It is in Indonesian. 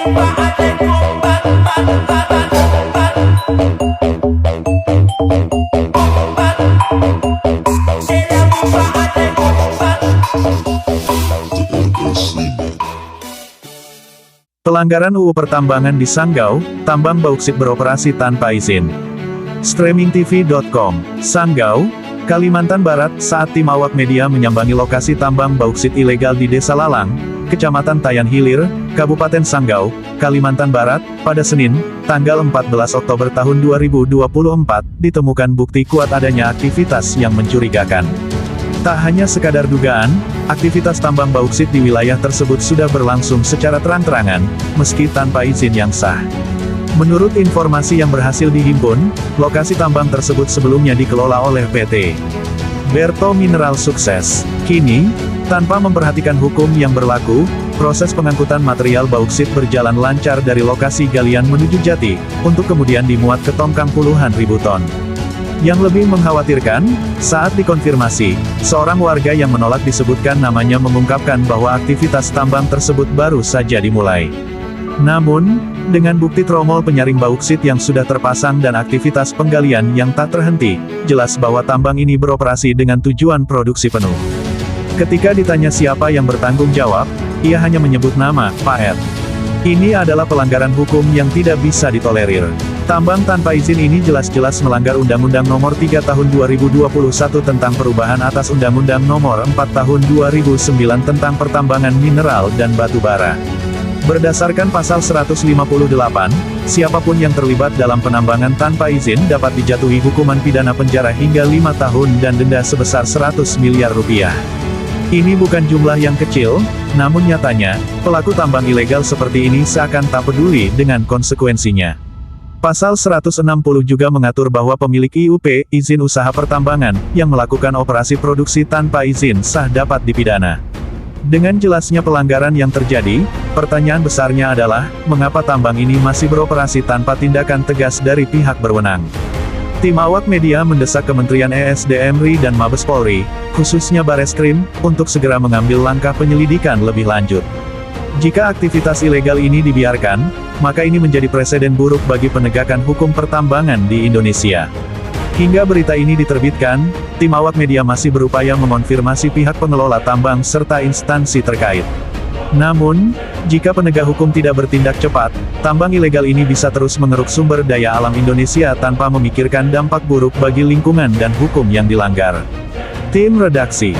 Pelanggaran UU Pertambangan di Sanggau, tambang bauksit beroperasi tanpa izin. Streamingtv.com, Sanggau, Kalimantan Barat. Saat tim awak media menyambangi lokasi tambang bauksit ilegal di Desa Lalang, Kecamatan Tayan Hilir, Kabupaten Sanggau, Kalimantan Barat, pada Senin, tanggal 14 Oktober tahun 2024, ditemukan bukti kuat adanya aktivitas yang mencurigakan. Tak hanya sekadar dugaan, aktivitas tambang bauksit di wilayah tersebut sudah berlangsung secara terang-terangan, meski tanpa izin yang sah. Menurut informasi yang berhasil dihimpun, lokasi tambang tersebut sebelumnya dikelola oleh PT Berto Mineral Sukses. Kini, tanpa memperhatikan hukum yang berlaku, proses pengangkutan material bauksit berjalan lancar dari lokasi galian menuju Jati, untuk kemudian dimuat ke tongkang puluhan ribu ton. Yang lebih mengkhawatirkan, saat dikonfirmasi, seorang warga yang menolak disebutkan namanya mengungkapkan bahwa aktivitas tambang tersebut baru saja dimulai. Namun, dengan bukti tromol penyaring bauksit yang sudah terpasang dan aktivitas penggalian yang tak terhenti, jelas bahwa tambang ini beroperasi dengan tujuan produksi penuh. Ketika ditanya siapa yang bertanggung jawab, ia hanya menyebut nama, Pak R. Ini adalah pelanggaran hukum yang tidak bisa ditolerir. Tambang tanpa izin ini jelas-jelas melanggar Undang-Undang Nomor 3 Tahun 2021 tentang perubahan atas Undang-Undang Nomor 4 Tahun 2009 tentang pertambangan mineral dan batu bara. Berdasarkan Pasal 158, siapapun yang terlibat dalam penambangan tanpa izin dapat dijatuhi hukuman pidana penjara hingga 5 tahun dan denda sebesar 100 miliar rupiah. Ini bukan jumlah yang kecil, namun nyatanya, pelaku tambang ilegal seperti ini seakan tak peduli dengan konsekuensinya. Pasal 160 juga mengatur bahwa pemilik IUP, izin usaha pertambangan, yang melakukan operasi produksi tanpa izin sah dapat dipidana. Dengan jelasnya pelanggaran yang terjadi, pertanyaan besarnya adalah, mengapa tambang ini masih beroperasi tanpa tindakan tegas dari pihak berwenang? Tim awak media mendesak Kementerian ESDM RI dan Mabes Polri, khususnya Bareskrim, untuk segera mengambil langkah penyelidikan lebih lanjut. Jika aktivitas ilegal ini dibiarkan, maka ini menjadi preseden buruk bagi penegakan hukum pertambangan di Indonesia. Hingga berita ini diterbitkan, tim awak media masih berupaya mengonfirmasi pihak pengelola tambang serta instansi terkait. Namun, jika penegak hukum tidak bertindak cepat, tambang ilegal ini bisa terus mengeruk sumber daya alam Indonesia tanpa memikirkan dampak buruk bagi lingkungan dan hukum yang dilanggar. Tim Redaksi